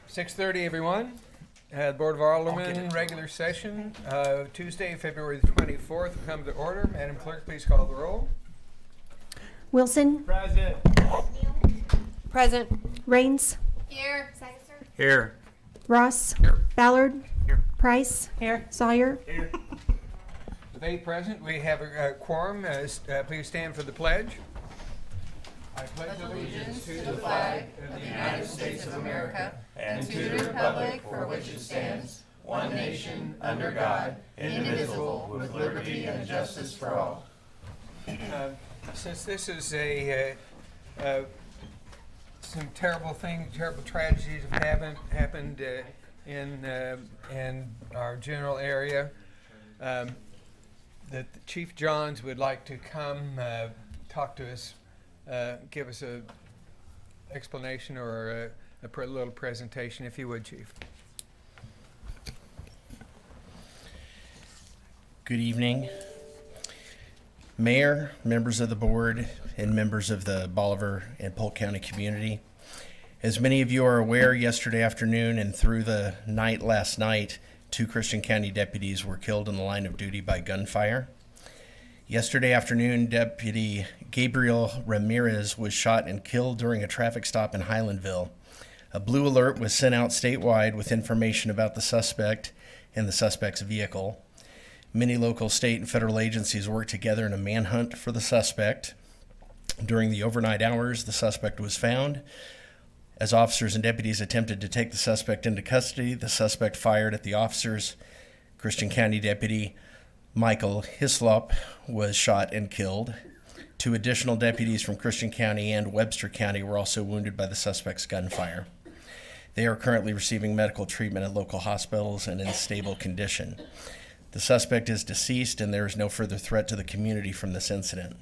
6:30, everyone. Board of Aldermen regular session, Tuesday, February the 24th, will come to order. Madam Clerk, please call the roll. Wilson. Present. Present. Rains. Here. Here. Ross. Here. Ballard. Here. Price. Here. Sawyer. Here. With 8 present, we have a quorum. Please stand for the pledge. I pledge allegiance to the flag of the United States of America and to the republic for which it stands, one nation, under God, indivisible, with liberty and justice for all. Since this is some terrible tragedies have happened in our general area, that Chief Johns would like to come talk to us, give us a explanation or a little presentation, if you would, Chief. Good evening, Mayor, members of the board, and members of the Bolivar and Polk County community. As many of you are aware, yesterday afternoon and through the night last night, 2 Christian County deputies were killed in the line of duty by gunfire. Yesterday afternoon, Deputy Gabriel Ramirez was shot and killed during a traffic stop in Highlandville. A blue alert was sent out statewide with information about the suspect and the suspect's vehicle. Many local, state, and federal agencies worked together in a manhunt for the suspect. During the overnight hours, the suspect was found. As officers and deputies attempted to take the suspect into custody, the suspect fired at the officers. Christian County Deputy Michael Hislop was shot and killed. 2 additional deputies from Christian County and Webster County were also wounded by the suspect's gunfire. They are currently receiving medical treatment at local hospitals and in stable condition. The suspect is deceased, and there is no further threat to the community from this incident.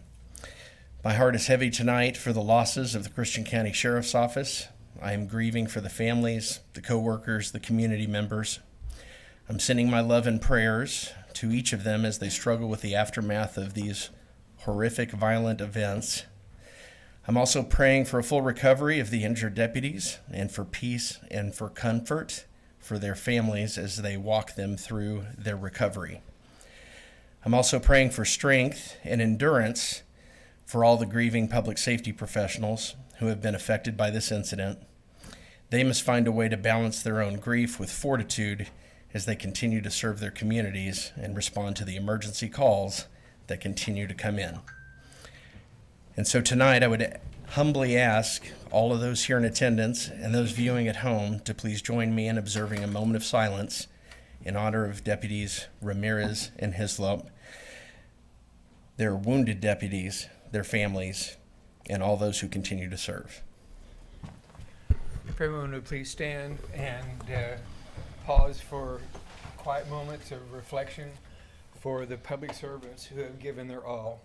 My heart is heavy tonight for the losses of the Christian County Sheriff's Office. I am grieving for the families, the co-workers, the community members. I'm sending my love and prayers to each of them as they struggle with the aftermath of these horrific, violent events. I'm also praying for a full recovery of the injured deputies and for peace and for comfort for their families as they walk them through their recovery. I'm also praying for strength and endurance for all the grieving public safety professionals who have been affected by this incident. They must find a way to balance their own grief with fortitude as they continue to serve their communities and respond to the emergency calls that continue to come in. And so tonight I would humbly ask all of those here in attendance and those viewing at home to please join me in observing a moment of silence in honor of Deputies Ramirez and Hislop, their wounded deputies, their families, and all those who continue to serve. If everyone would please stand and pause for quiet moments of reflection for the public servants who have given their all.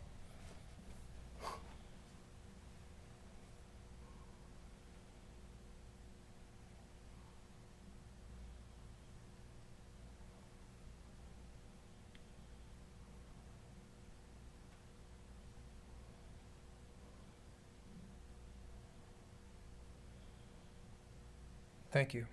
Thank you.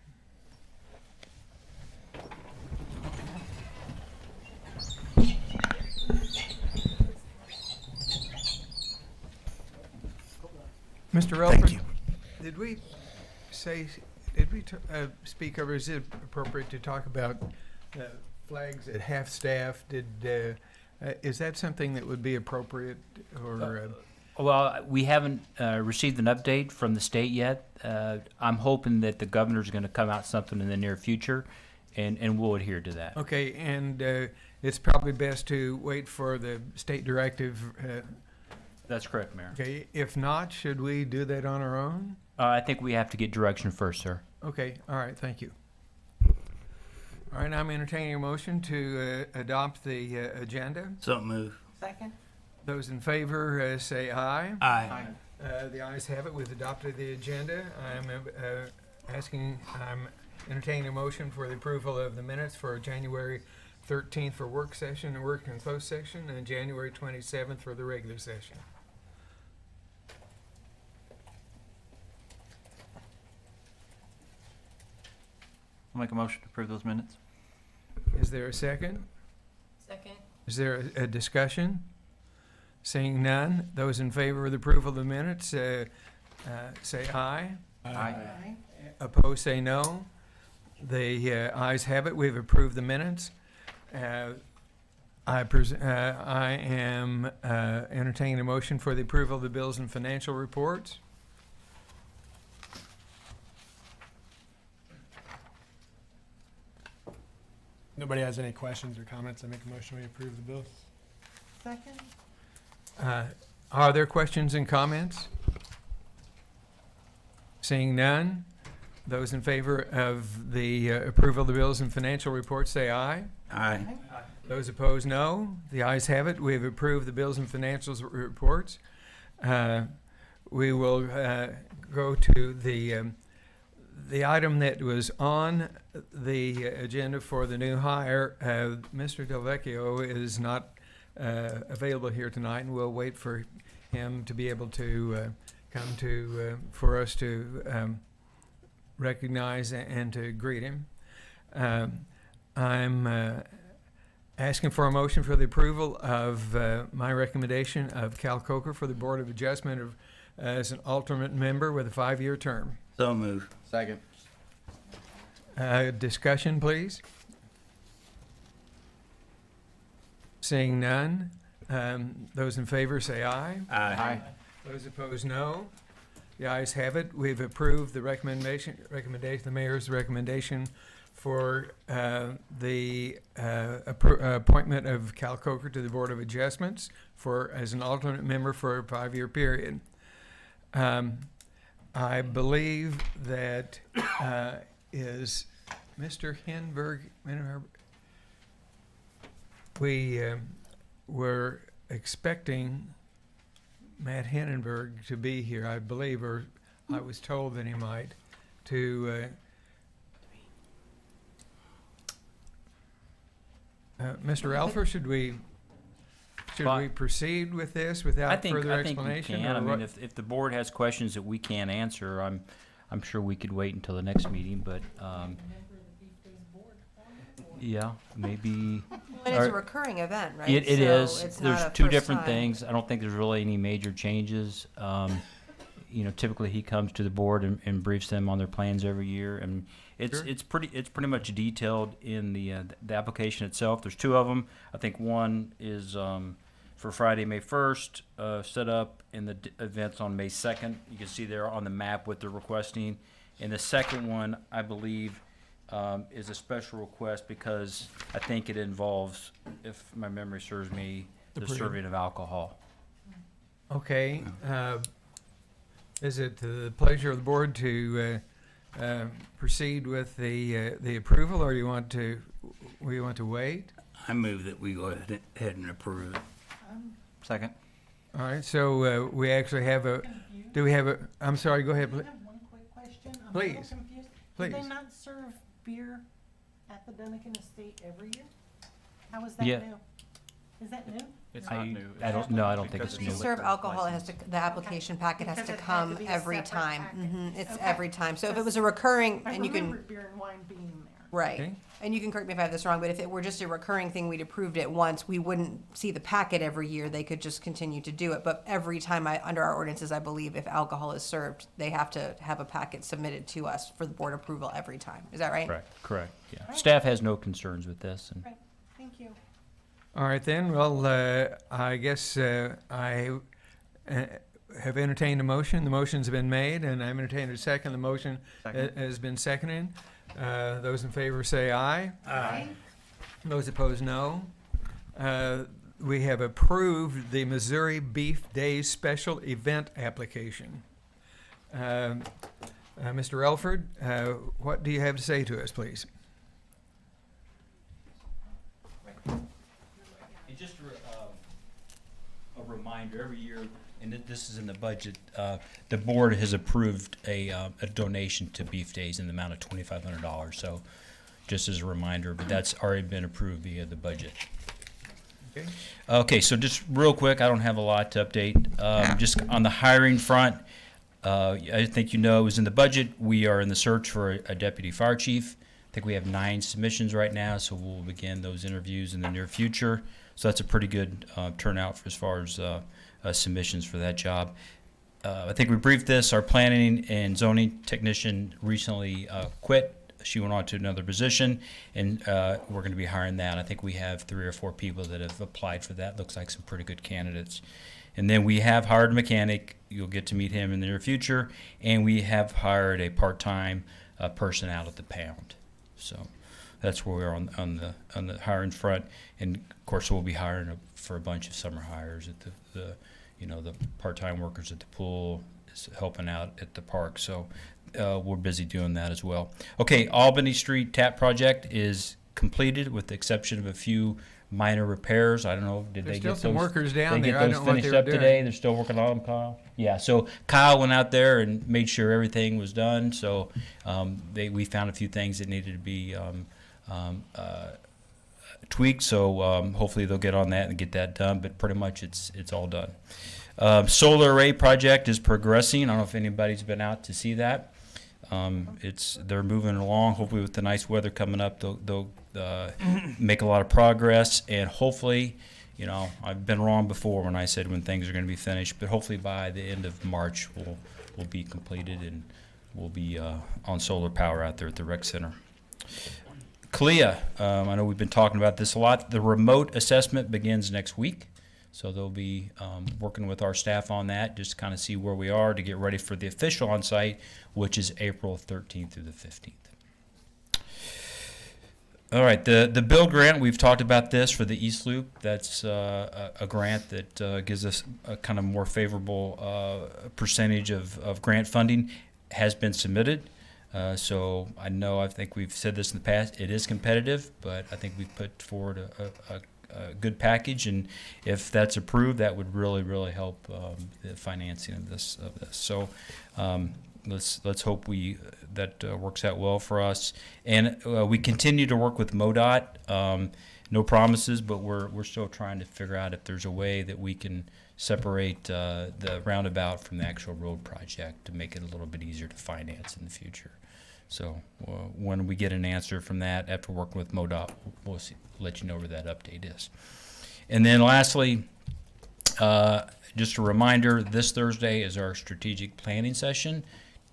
Mr. Relford, did we speak over, is it appropriate to talk about flags at half-staff? Is that something that would be appropriate? Or Well, we haven't received an update from the state yet. I'm hoping that the governor's going to come out something in the near future, and we'll adhere to that. Okay, and it's probably best to wait for the state directive. That's correct, Mayor. Okay, if not, should we do that on our own? I think we have to get direction first, sir. Okay, all right, thank you. All right, I'm entertaining a motion to adopt the agenda. So move. Second. Those in favor say aye. Aye. The ayes have it. We've adopted the agenda. I'm entertaining a motion for the approval of the minutes for January 13th for work session and work and closed session, and January 27th for the regular session. I'll make a motion to approve those minutes. Is there a second? Second. Is there a discussion? Seeing none, those in favor of the approval of the minutes, say aye. Aye. Opposed, say no. The ayes have it. We've approved the minutes. I am entertaining a motion for the approval of the bills and financial reports. Nobody has any questions or comments? I make a motion we approve the bills. Second? Are there questions and comments? Seeing none, those in favor of the approval of the bills and financial reports say aye. Aye. Those opposed, no. The ayes have it. We have approved the bills and financials reports. We will go to the item that was on the agenda for the new hire. Mr. Del Vecchio is not available here tonight, and we'll wait for him to be able to come to for us to recognize and to greet him. I'm asking for a motion for the approval of my recommendation of Cal Coker for the Board of Adjustment as an alternate member with a 5-year term. So move. Second. Discussion, please. Seeing none, those in favor say aye. Aye. Those opposed, no. The ayes have it. We've approved the recommendation, the mayor's recommendation for the appointment of Cal Coker to the Board of Adjustments as an alternate member for a 5-year period. I believe that is Mr. Hinberg. We were expecting Matt Hindenburg to be here, I believe, or I was told that he might, to Mr. Alfer, should we proceed with this without further explanation? I think you can. I mean, if the board has questions that we can't answer, I'm sure we could wait until the next meeting, but yeah, maybe. And it's a recurring event, right? It So is. it's not There's a two first different time. things. I don't think there's really any major changes. Typically he comes to the board and briefs them on their plans every year, and it's pretty much detailed in the application itself. There's 2 of them. I think one is for Friday, May 1st, set up, and the event's on May 2nd. You can see there on the map what they're requesting. And the second one, I believe, is a special request because I think it involves, if my memory serves me, the serving of alcohol. Okay. Is it the pleasure of the board to proceed with the approval, or do you want to wait? I move that we go ahead and approve it. Second. All right. So we actually have do we have I'm sorry. Go ahead. I have one quick question. I'm Please. a little confused. Please. Do they not serve beer at the Duncan Estate every year? How is that Yeah. new? Is that new? It's I don't think Because it's If new. you serve alcohol, it has to, the application packet has Because to it had to come be a every separate time. packet. It's Okay. every time. So if it was a recurring, I and you remember can, beer and wine being there. right. Okay. And you can correct me if I have this wrong, but if it were just a recurring thing, we'd approved it once, we wouldn't see the packet every year. They could just continue to do it. But every time under our ordinances, I believe if alcohol is served, they have to have a packet submitted to us for the board approval every time. Is that right? Correct. Yeah. Staff has no concerns with this. And Right, thank you. All right then. Well, I guess I have entertained a motion. The motion's been made, and I've entertained a second. The motion has been seconded. Those in favor say aye. Aye. Those opposed, no. We have approved the Missouri Beef Days Special Event Application. Mr. Elford, what do you have to say to us, please? And just a reminder, every year, and this is in the budget, the board has approved a donation to Beef Days in the amount of $2,500. So just as a reminder, but that's already been approved via the budget. Okay. Okay, so just real quick, I don't have a lot to update. Just on the hiring front, I think you know, it was in the budget. We are in the search for a deputy fire chief. I think we have 9 submissions right now, so we'll begin those interviews in the near future. So that's a pretty good turnout for as far as submissions for that job. I think we briefed this. Our planning and zoning technician recently quit. She went on to another position, and we're going to be hiring that. I think we have 3 or 4 people that have applied for that. Looks like some pretty good candidates. And then we have hired a mechanic. You'll get to meet him in the near future. And we have hired a part-time person out at the pound. So that's where we are on the hiring front. And of course, we'll be hiring for a bunch of summer hires at the part-time workers at the pool, helping out at the park. So we're busy doing that as well. Okay, Albany Street tap project is completed with the exception of a few minor repairs. I don't know, did There's they still get some those? workers down They there. get I those don't know what they finished were up doing. today? They're still working on them, Kyle? Yeah, so Kyle went out there and made sure everything was done. So we found a few things that needed to be tweaked. So hopefully they'll get on that and get that done. But pretty much it's all done. Solar array project is progressing. I don't know if anybody's been out to see that. They're moving along. Hopefully, with the nice weather coming up, they'll make a lot of progress. And hopefully, I've been wrong before when I said when things are going to be finished. But hopefully, by the end of March, we'll be completed and we'll be on solar power out there at the rec center. CLIA, I know we've been talking about this a lot. The remote assessment begins next week. So they'll be working with our staff on that, just to kind of see where we are to get ready for the official on-site, which is April 13th through the 15th. All right, the build grant, we've talked about this for the East Loop. That's a grant that gives us a kind of more favorable percentage of grant funding, has been submitted. So I think we've said this in the past, it is competitive, but I think we've put forward a good package, and if that's approved, that would really help the financing of this. So let's hope that works out well for us. And we continue to work with MoDOT. No promises, but we're still trying to figure out if there's a way that we can separate the roundabout from the actual road project to make it a little bit easier to finance in the future. So when we get an answer from that after working with MoDOT, we'll let you know where that update is. And then lastly, just a reminder, this Thursday is our strategic planning session.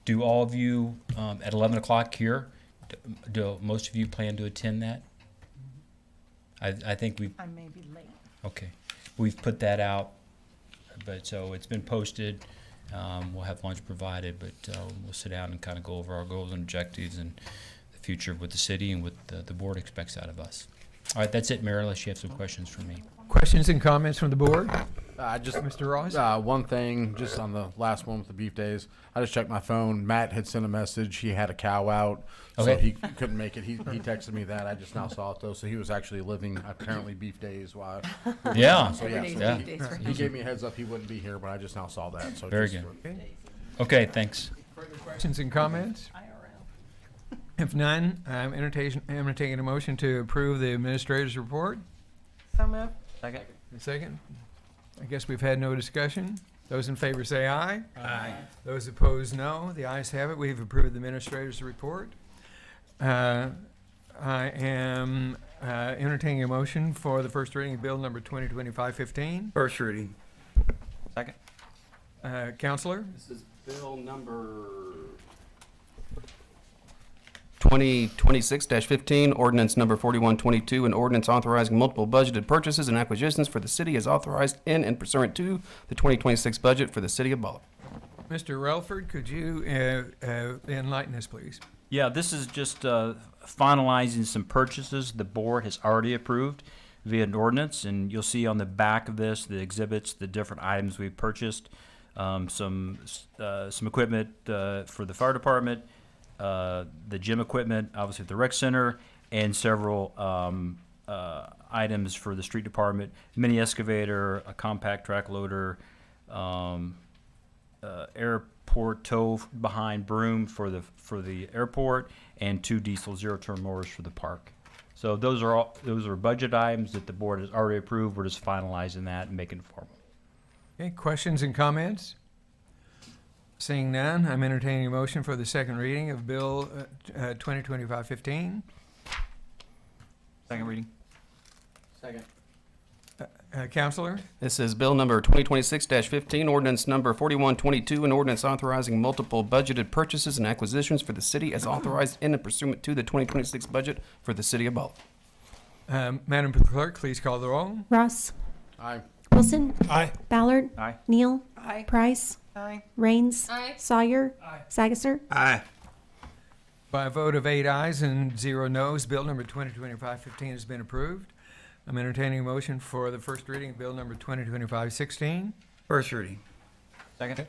Do all of you at 11 o'clock here, do most of you plan to attend that? I think we've, I may be late. okay. We've put that out, but so it's been posted. We'll have lunch provided, but we'll sit down and kind of go over our goals and objectives and the future of what the city and what the board expects out of us. All right, that's it, Mayor, unless you have some questions for me. Questions and comments from the board? Just Mr. Ross? one thing, just on the last one with the beef days. I just checked my phone. Matt had sent a message. He had a cow out, so Okay. he couldn't make it. He texted me that. I just now saw it though. So he was actually living apparently beef days while. Yeah. So yeah, Every so yeah. day's beef days for he him. gave me a heads up he wouldn't be here, but I just now saw that. So Very just, good. Okay, thanks. Further questions and comments? IRL. If none, I'm entertaining a motion to approve the administrator's report. So moved. Second. A second. I guess we've had no discussion. Those in favor say aye. Aye. Those opposed, no. The ayes have it. We've approved the administrator's report. I am entertaining a motion for the first reading of bill number 2025-15. First reading. Second. Counselor? This is bill number 2026-15, ordinance number 4122, an ordinance authorizing multiple budgeted purchases and acquisitions for the city as authorized in and pursuant to the 2026 budget for the city of Bolivar. Mr. Relford, could you enlighten us, please? Yeah, this is just finalizing some purchases the board has already approved via an ordinance, and you'll see on the back of this, the exhibits, the different items we've purchased, some equipment for the fire department, the gym equipment, obviously at the rec center, and several items for the street department, mini excavator, a compact track loader, airport tow behind broom for the airport, and 2 diesel zero-turn mowers for the park. So those are budget items that the board has already approved. We're just finalizing that and making it formal. Okay, questions and comments? Seeing none, I'm entertaining a motion for the second reading of Bill 2025-15. Second reading. Counselor? This is Bill number 2026-15, ordinance number 4122, an ordinance authorizing multiple budgeted purchases and acquisitions for the city as authorized in and pursuant to the 2026 budget for the city of Bolivar. Madam Clerk, please call the roll. Ross, Aye. Wilson, Aye. Ballard, Aye. Neal, Aye. Price, Aye. Raines, Sawyer, Sagasser, Aye. By a vote of 8 ayes and 0 noes, Bill number 2025-15 has been approved. I'm entertaining a motion for the first reading of Bill number 2025-16. First reading. Second.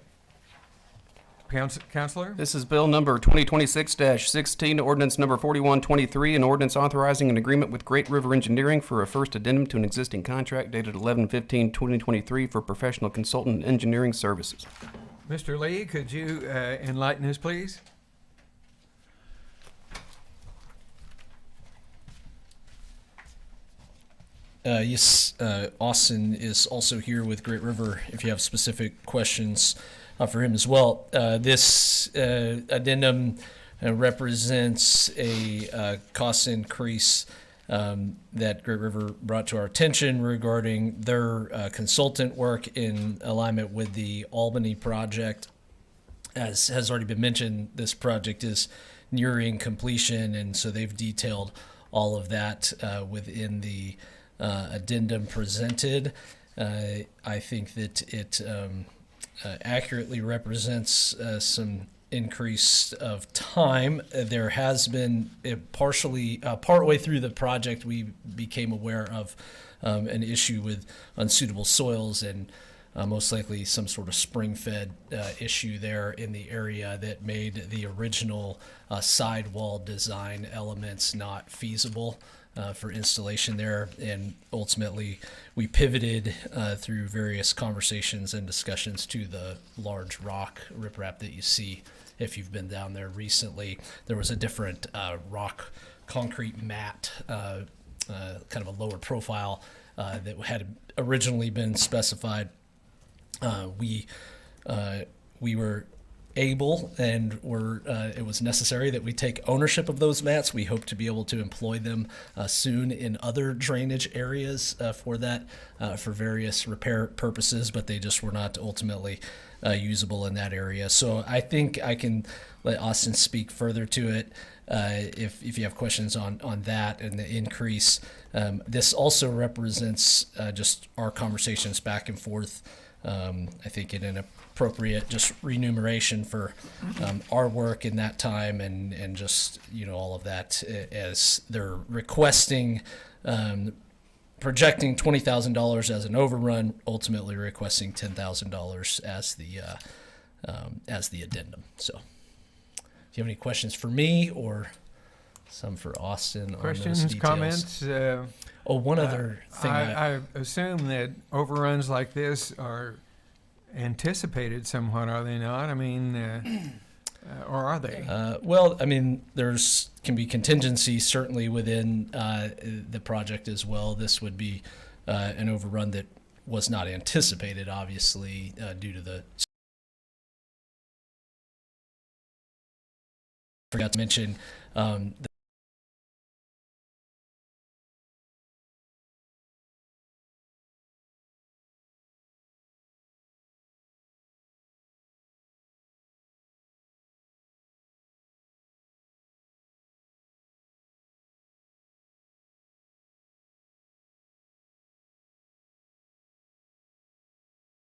Counselor? This is Bill number 2026-16, ordinance number 4123, an ordinance authorizing an agreement with Great River Engineering for a first addendum to an existing contract dated 11/15/2023 for professional consultant engineering services. Mr. Lee, could you enlighten us, please? Yes, Austin is also here with Great River if you have specific questions for him as well. This addendum represents a cost increase that Great River brought to our attention regarding their consultant work in alignment with the Albany project. As has already been mentioned, this project is nearing completion, and so they've detailed all of that within the addendum presented. I think that it accurately represents some increase of time. There has been partway through the project, we became aware of an issue with unsuitable soils and most likely some sort of spring-fed issue there in the area that made the original sidewall design elements not feasible for installation there. And ultimately, we pivoted through various conversations and discussions to the large rock riprap that you see if you've been down there recently. There was a different rock concrete mat, kind of a lower profile that had originally been specified. We were able and it was necessary that we take ownership of those mats. We hope to be able to employ them soon in other drainage areas for various repair purposes, but they just were not ultimately usable in that area. So I think I can let Austin speak further to it if you have questions on that and the increase. This also represents just our conversations back and forth. I think in an appropriate just remuneration for our work in that time and just all of that as they're requesting projecting $20,000 as an overrun, ultimately requesting $10,000 as the addendum. So do you have any questions for me or some for Austin on those Questions, details? comments? One other thing. I assume that overruns like this are anticipated somewhat, are they not? I mean, or are they? Well, I mean, can be contingency certainly within the project as well. This would be an overrun that was not anticipated, obviously, due to the. Forgot to mention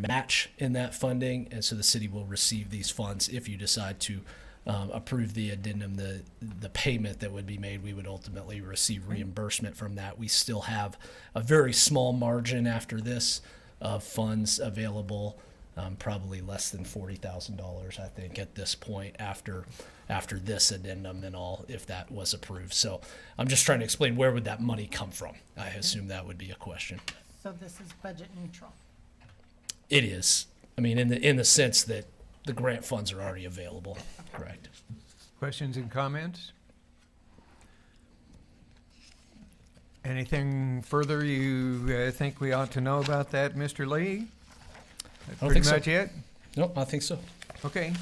match in that funding, and so the city will receive these funds if you decide to approve the addendum. The payment that would be made, we would ultimately receive reimbursement from that. We still have a very small margin after this of funds available, probably less than $40,000, I think, at this point after this addendum and all, if that was approved. So I'm just trying to explain, where would that money come from? I assume that would be a question. So this is budget neutral. It is. I mean, in the sense that the grant funds are already available. Correct. Questions and comments? Anything further you think we ought to know about that, Mr. Lee? That's don't pretty think so. much it? Nope, I think so. Okay.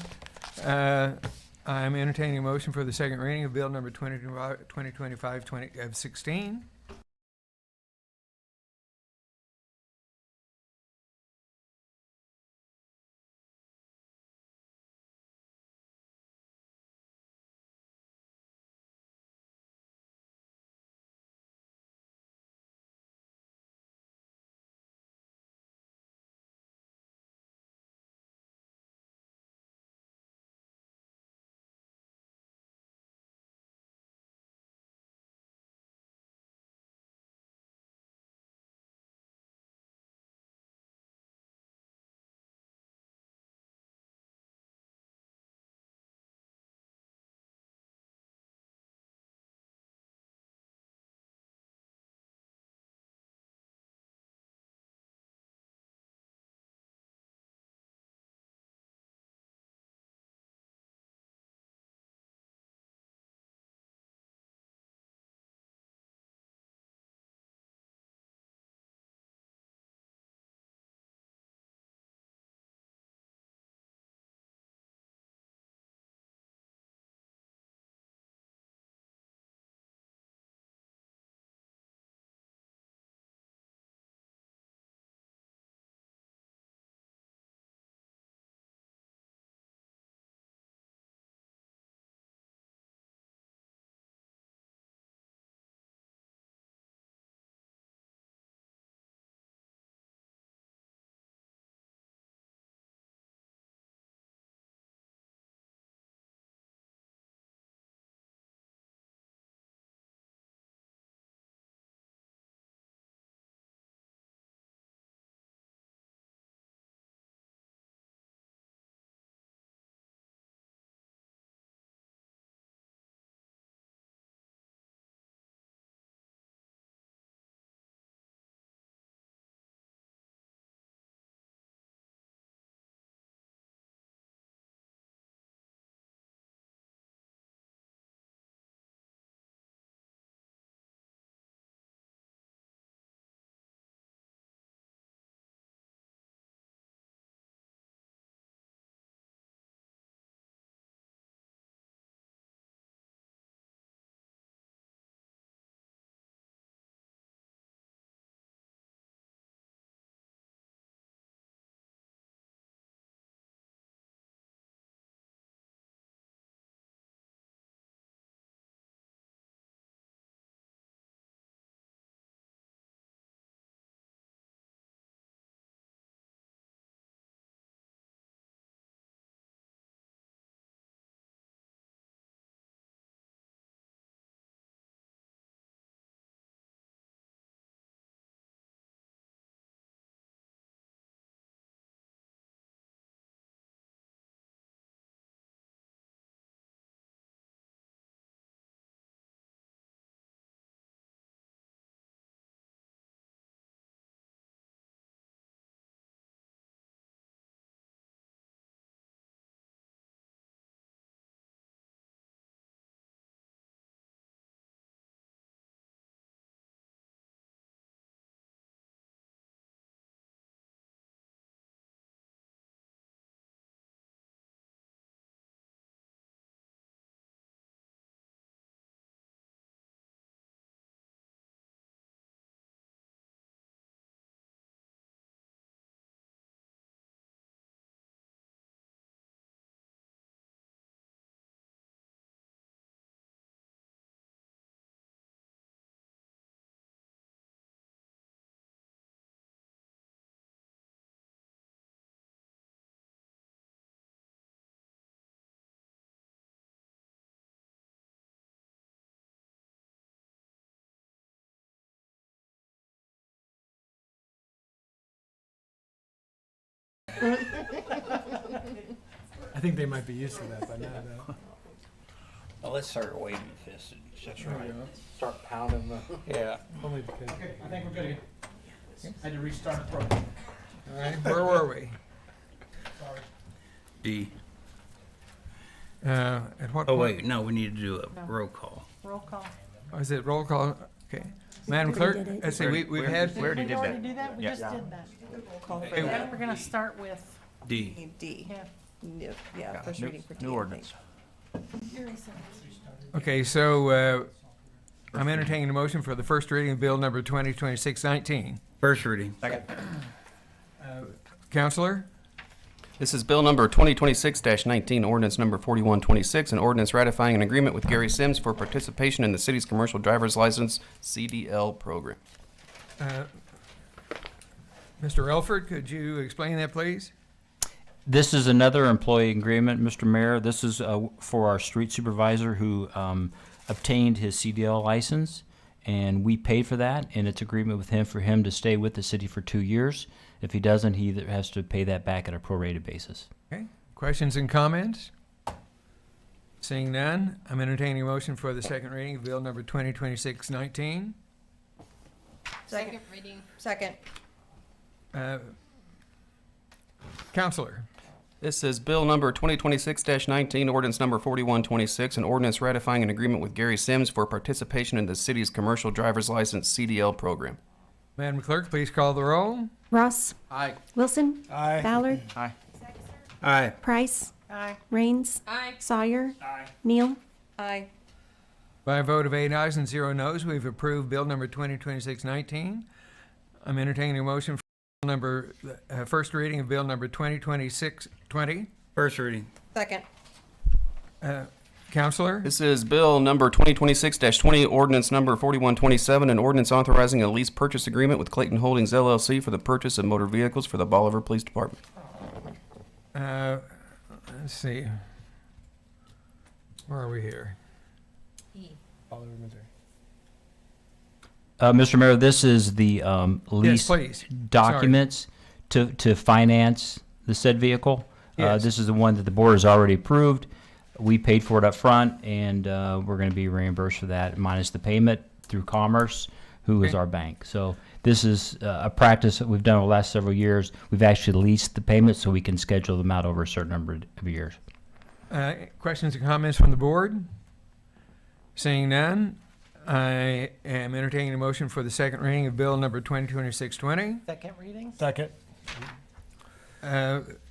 I'm entertaining a motion for the second reading of bill number 2025-16. I think they might be used to that by now, though. Well, let's start waving fists at each other. Start pounding the. Yeah. Only because. I think we're good. Had to restart the program. All right, where were we? D. At what Oh, point? wait, no, we need to do a roll call. Roll call. Oh, is it roll call? Okay. Madam Clerk, let's see, we've had, We already did that? We just did that. Call for Okay. that. We're gonna start with, D. D. yeah, Yeah, first reading for T, New I ordinance. think. Okay, so I'm entertaining a motion for the first reading of Bill number 2026-19. First reading. Counselor? This is Bill number 2026-19, ordinance number 4126, an ordinance ratifying an agreement with Gary Sims for participation in the city's commercial driver's license CDL program. Mr. Elford, could you explain that, please? This is another employee agreement, Mr. Mayor. This is for our street supervisor who obtained his CDL license, and we paid for that, and it's agreement with him for him to stay with the city for 2 years. If he doesn't, he either has to pay that back at a prorated basis. Okay, questions and comments? Seeing none, I'm entertaining a motion for the second reading of Bill number 2026-19. Second reading. Second. Counselor? This is Bill number 2026-19, ordinance number 4126, an ordinance ratifying an agreement with Gary Sims for participation in the city's commercial driver's license CDL program. Madam Clerk, please call the roll. Ross. Aye. Wilson. Aye. Ballard. Aye. Aye. Price. Aye. Raines. Aye. Sawyer. Neal. Aye. By a vote of 8 ayes and 0 noes, we've approved Bill number 2026-19. I'm entertaining a motion for Bill number, first reading of Bill number 2026-20. First reading. Second. Counselor? This is Bill number 2026-20, ordinance number 4127, an ordinance authorizing a lease purchase agreement with Clayton Holdings LLC for the purchase of motor vehicles for the Bolivar Police Department. Let's see. Where are we here? Bolivar, Missouri. Mr. Mayor, this is the Yes, lease please. documents to finance the said vehicle. Yes. This is the one that the board has already approved. We paid for it up front, and we're going to be reimbursed for that, minus the payment through Commerce, who is Okay. our bank. So this is a practice that we've done over the last several years. We've actually leased the payments so we can schedule them out over a certain number of years. Questions or comments from the board? Seeing none, I am entertaining a motion for the second reading of Bill number 2026-20. Second reading? Second.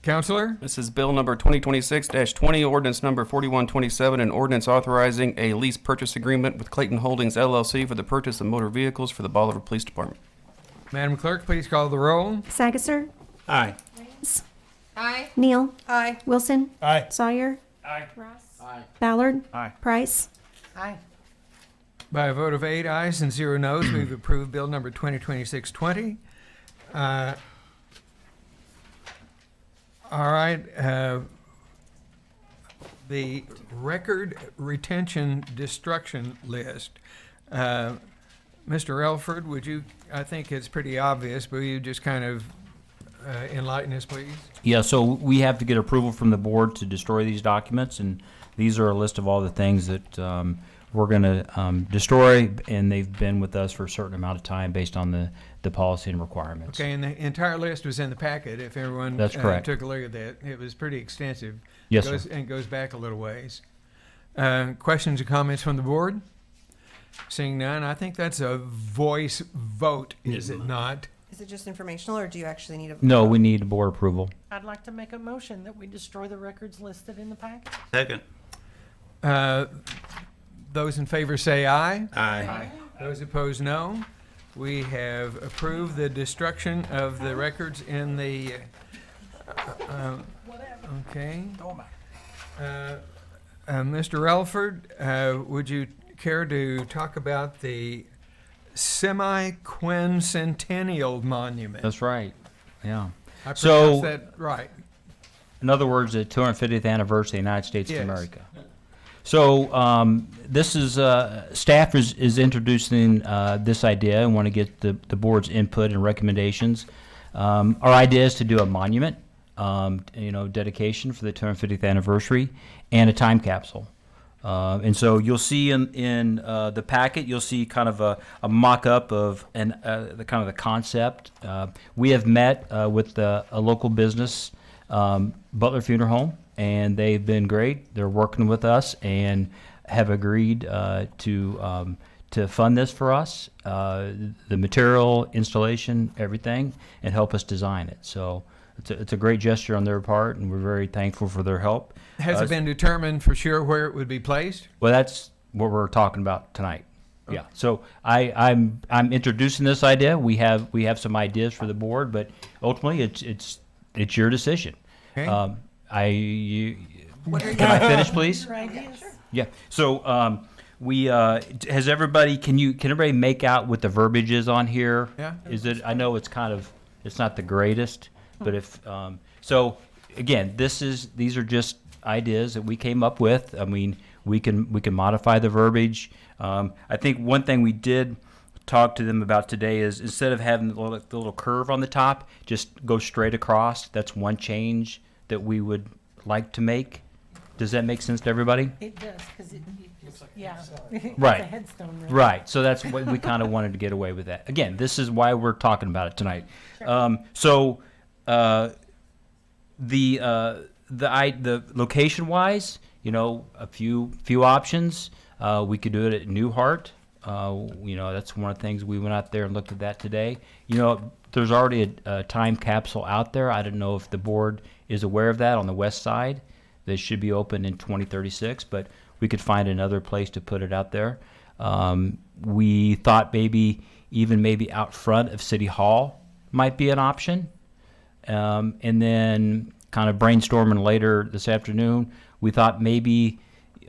Counselor? This is Bill number 2026-20, ordinance number 4127, an ordinance authorizing a lease purchase agreement with Clayton Holdings LLC for the purchase of motor vehicles for the Bolivar Police Department. Madam Clerk, please call the roll. Sagasser. Aye. Raines. Aye. Neal. Aye. Wilson. Aye. Sawyer. Aye. Ross. Aye. Ballard. Aye. Price. Aye. By a vote of 8 ayes and 0 noes, we've approved Bill number 2026-20. All right, the record retention destruction list. Mr. Elford, would you, I think it's pretty obvious, but will you just kind of enlighten us, please? Yeah, so we have to get approval from the board to destroy these documents, and these are a list of all the things that we're going to destroy, and they've been with us for a certain amount of time based on the policy and requirements. Okay, and the entire list was in the packet, if everyone That's correct. took a look at that. It was pretty extensive. Yes, Goes- sir. And goes back a little ways. Questions or comments from the board? Seeing none, I think that's a voice vote, is it not? Is it just informational, or do you actually need a? No, we need board approval. I'd like to make a motion that we destroy the records listed in the packet. Second. Those in favor say aye. Aye. Those opposed, no. We have approved the destruction of the records in the, okay. Mr. Relford, would you care to talk about the semi-quincentennial monument? That's right, yeah. I So- pronounced that right. In other words, the 250th anniversary of the United States Yes. of America. So this is, staff is introducing this idea and want to get the board's input and recommendations. Our idea is to do a monument, dedication for the 250th anniversary and a time capsule. And so you'll see in the packet, you'll see kind of a mock-up of the kind of the concept. We have met with a local business, Butler Funeral Home, and they've been great. They're working with us and have agreed to fund this for us, the material, installation, everything, and help us design it. So it's a great gesture on their part, and we're very thankful for their help. Has it been determined for sure where it would be placed? Well, that's what we're talking about tonight. Yeah. So I'm introducing this idea. We have some ideas for the board, but ultimately it's your decision. Okay. Can I finish, please? Your ideas? Yeah. So we has everybody? Can everybody make out what the verbiage is on here? Yeah. Is it? I know it's not the greatest, but if so, again, these are just ideas that we came up with. I mean, we can modify the verbiage. I think one thing we did talk to them about today is instead of having the little curve on the top, just go straight across. That's one change that we would like to make. Does that make sense to everybody? It does, because yeah. It's Right. a headstone, really. Right. So that's what we kind of wanted to get away with that. Again, this is why we're talking about it tonight. The location wise, a few options. We could do it at Newhart. That's one of the things we went out there and looked at that today. There's already a time capsule out there. I don't know if the board is aware of that on the west side. That should be open in 2036, but we could find another place to put it out there. We thought maybe out front of City Hall might be an option. And then kind of brainstorming later this afternoon, we thought maybe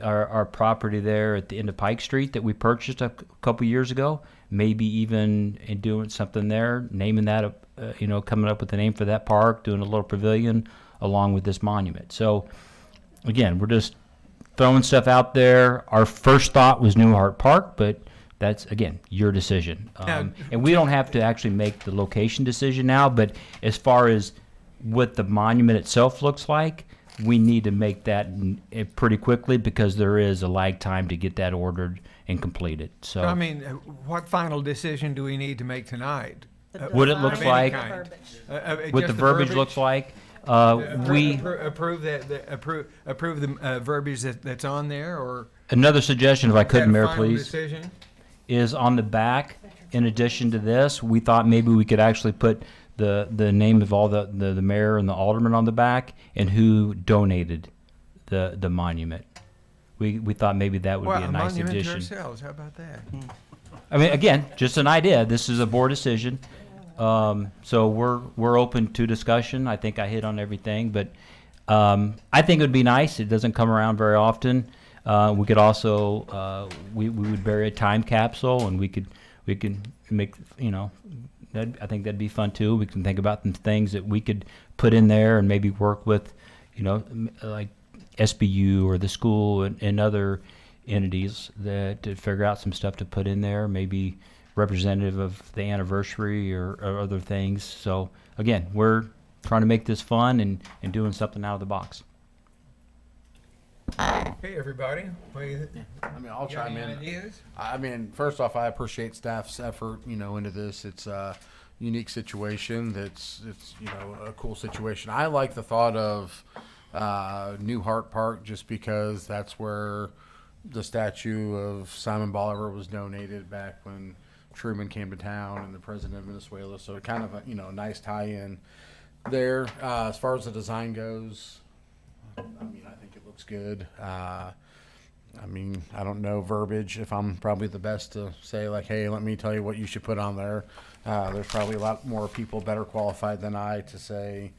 our property there at the end of Pike Street that we purchased a couple years ago, maybe even in doing something there, naming that, coming up with a name for that park, doing a little pavilion along with this monument. So again, we're just throwing stuff out there. Our first thought was Newhart Park, but that's, again, your decision. And we don't have to actually make the location decision now, but as far as what the monument itself looks like, we need to make that pretty quickly because there is a lag time to get that ordered and completed. So, I mean, what final decision do we need to make tonight? what it looks Of any like, kind. what Just the verbiage looks like, we approve the verbiage that's on there, or another suggestion, if I is that could, a Mayor, final please, decision? is on the back. In addition to this, we thought maybe we could actually put the name of all the mayor and the alderman on the back and who donated the monument. We thought maybe that would be a nice monument to addition. ourselves. How about that? I mean, again, just an idea. This is a board decision. So we're open to discussion. I think I hit on everything, but I think it would be nice. It doesn't come around very often. We could also we would bury a time capsule, and we could make I think that'd be fun too. We can think about some things that we could put in there, and maybe work with like SBU or the school and other entities that to figure out some stuff to put in there. Maybe representative of the anniversary or other things. So again, we're trying to make this fun and doing something out of the box. Hey, everybody. What do you I mean, I'll you have chime any in. ideas? I mean, first off, I appreciate staff's effort, into this. It's a unique situation. It's a cool situation. I like the thought of Newhart Park just because that's where the statue of Simon Bolivar was donated back when Truman came to town and the president of Venezuela. So kind of a nice tie-in there. As far as the design goes, I mean, I think it looks good. I mean, I don't know verbiage if I'm probably the best to say, like, hey, let me tell you what you should put on there. There's probably a lot more people better qualified than I to say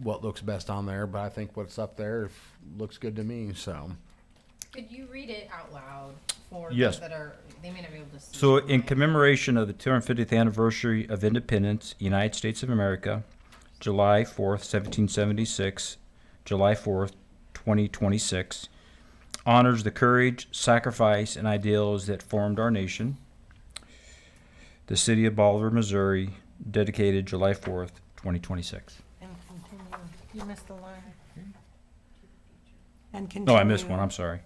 what looks best on there, but I think what's up there looks good to me, so. Could you read it out loud for Yes. those that they may not be able to see? So in commemoration of the 250th anniversary of independence, United States of America, July 4th, 1776, July 4th, 2026, honors the courage, sacrifice, and ideals that formed our nation. The city of Bolivar, Missouri, dedicated July 4th, 2026. And continue. You missed the line. And No, I missed one. I'm sorry.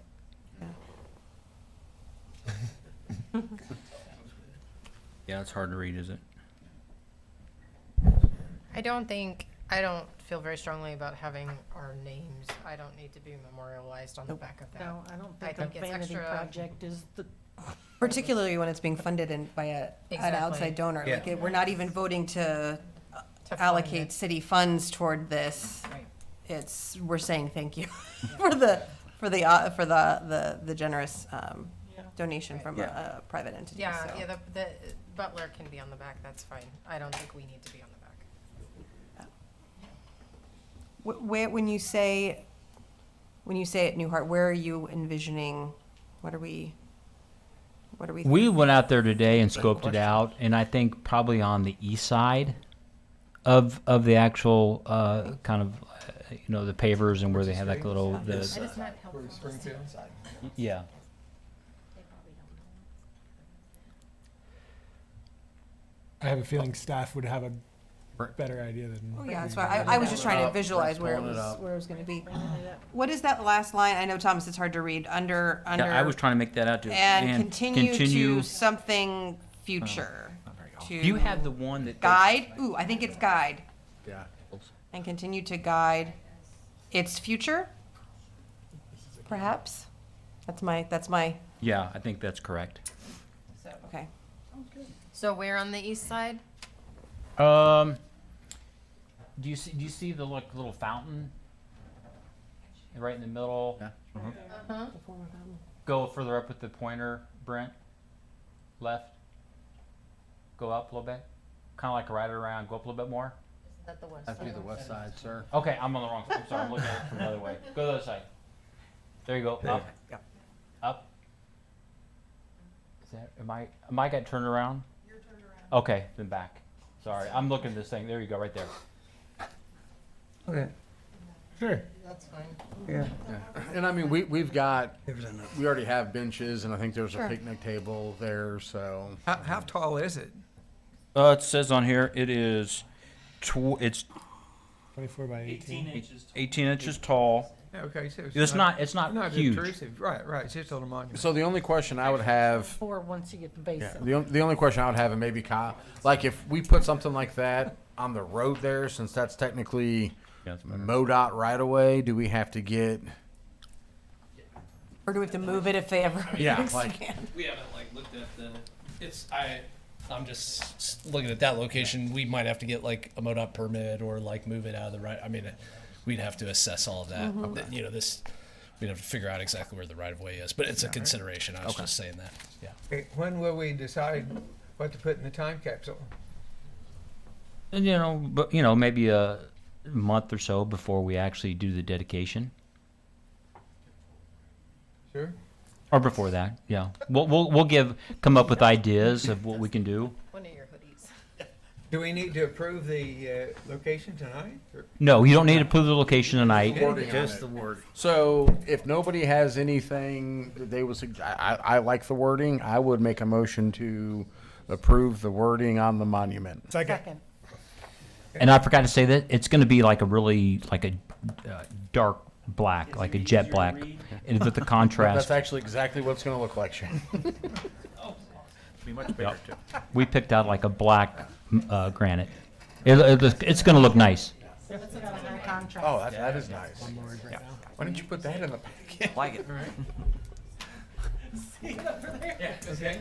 Yeah, it's hard to read, is it? I don't feel very strongly about having our names. I don't need to be memorialized on the back of that. No, I don't I think think the it's vanity extra- project is the, Particularly when it's being funded by an Exactly. outside donor. Yeah. Like, we're not even voting to allocate city funds toward this, we're saying thank you for the generous donation from a private entity. Yeah, so. yeah, the butler can be on the back, that's fine. I don't think we need to be on the back. When you say at Newhart, where are you envisioning? What are we? We went out there today and scoped it out, and I think probably on the east side of the actual kind of the pavers and where they have like little Springfield. yeah. I have a feeling staff would have a better idea than. Oh yeah, that's why I was just trying to visualize where it pulling it was up. where it was going to be. What is that last line? I know, Thomas, it's hard to read. Under. Yeah, I was trying to make that out too. And continue to something future. Do you have the one that Guide? Ooh, I think it's guide. Yeah. And continue to guide its future? Perhaps? That's my, Yeah, I think that's correct. okay. So where on the east side? Do you see the little fountain right in the middle? Yeah. Uh-huh. Go further up with the pointer, Brent. Left. Go up a little bit. Kind of like right around. Go up a little bit more. Is that the west That'd be side? the west side, sir. Okay, I'm on the wrong side. I'm sorry. I'm looking at it from the other way. Go to the other side. There you go. Up. Yep. Up. Is that? Am I got turned around? You're turned around. Okay, then back. Sorry, I'm looking at this thing. There you go, right there. Okay. Sure. That's fine. Yeah. And I mean, we already have benches, and I think there's Sure. a picnic table there, so. How tall is it? It says on here it is, it's 24 by 18. 18 inches tall. Okay, so It's not huge. intrusive. Right. It's just a little monument. So the only question I would have, For once you get the base yeah, of it. the only question I would have, and maybe Kyle, like if we put something like that on the road there, since that's technically Yeah, it's better. MoDOT right away, do we have to get? Or do we have to move it if they ever Yeah, expand? We haven't looked at I'm just looking at that location. We might have to get a MoDOT permit or move it out of the right. I mean, we'd have to assess all of that. We'd have to figure out exactly where the right of way is, but it's a consideration. I was just saying that. Yeah. Okay, when will we decide what to put in the time capsule? And maybe a month or so before we actually do the dedication, Sure. or before that. Yeah, we'll come up with ideas of what we can do. One of your hoodies. Do we need to approve the location tonight? Or- No, you don't need to approve the location tonight. Wording on Just it. the word. So if nobody has anything that they would I like the wording. I would make a motion to approve the wording on the monument. Second. And I forgot to say that it's going to be a really dark black, like a jet black, and with the That's contrast. actually exactly what it's going to look like, Shane. Be much bigger too. We picked out a black granite. It's going to look nice. It's got a high contrast. Oh, that is nice. One more right now. Why didn't you put that in the packet? Like it. Okay.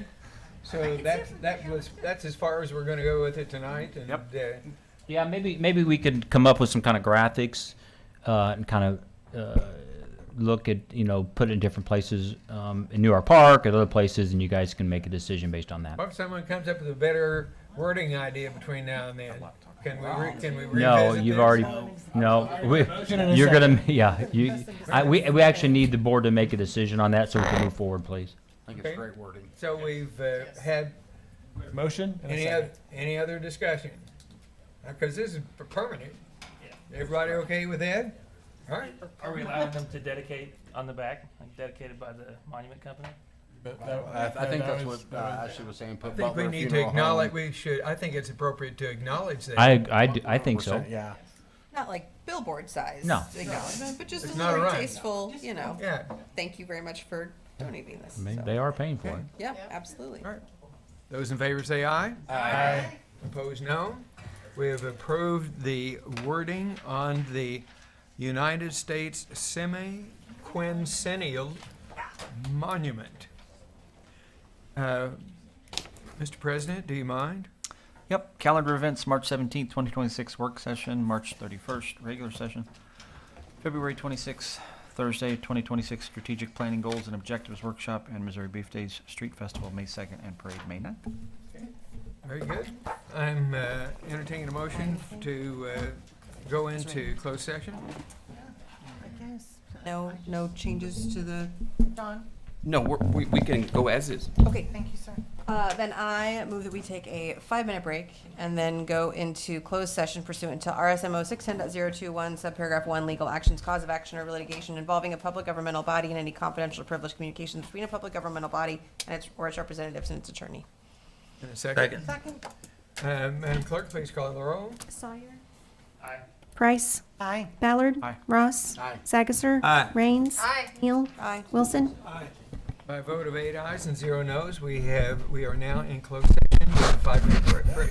So that's as far as we're going to go with it tonight. And, Yep. Yeah, maybe we could come up with some kind of graphics and kind of look at put it in different places in Newark Park and other places, and you guys can make a decision based on that. What if someone comes up with a better wording idea between now and then? Can we revisit No, you've this? already you're gonna we actually need the board to make a decision on that so we can move forward, please. I think it's great wording. So we've had Motion and a second. any other discussion? Because this is permanent. Everybody okay with that? All right. Are we allowing them to dedicate on the back, dedicated by the monument company? I think that's what Ashley was saying. I Put think we Butler need to Funeral acknowledge. Home. We should. I think it's appropriate to acknowledge that. I think so. Yeah. Not like billboard size No. acknowledgement, but just It's a not a very run. tasteful, Yeah. thank you very much for donating this. I mean, So, they are paying for it. yeah, absolutely. All right. Those in favor say aye. Aye. Opposed, no. We have approved the wording on the United States Semi-Quincennial Monument. Mr. President, do you mind? Yep, calendar events, March 17th, 2026 work session, March 31st regular session, February 26th, Thursday, 2026 strategic planning goals and objectives workshop, and Missouri Beef Days Street Festival, May 2nd, and Parade, May 9th. Very good. I'm entertaining a motion to go into closed session. I guess. No changes to the, John? No, we can go as is. okay. Thank you, sir. Then I move that we take a 5-minute break and then go into closed session pursuant to RSMO 610.021, subparagraph 1, legal actions, cause of action or litigation involving a public governmental body and any confidential or privileged communications between a public governmental body and its representatives and its attorney. In a second. Second. Madam Clerk, please call the roll. Sawyer. Aye. Price. Aye. Ballard. Aye. Ross. Aye. Sagasser. Aye. Raines. Aye. Neal. Aye. Wilson. By a vote of 8 ayes and 0 noes, we are now in closed session with a 5-minute break.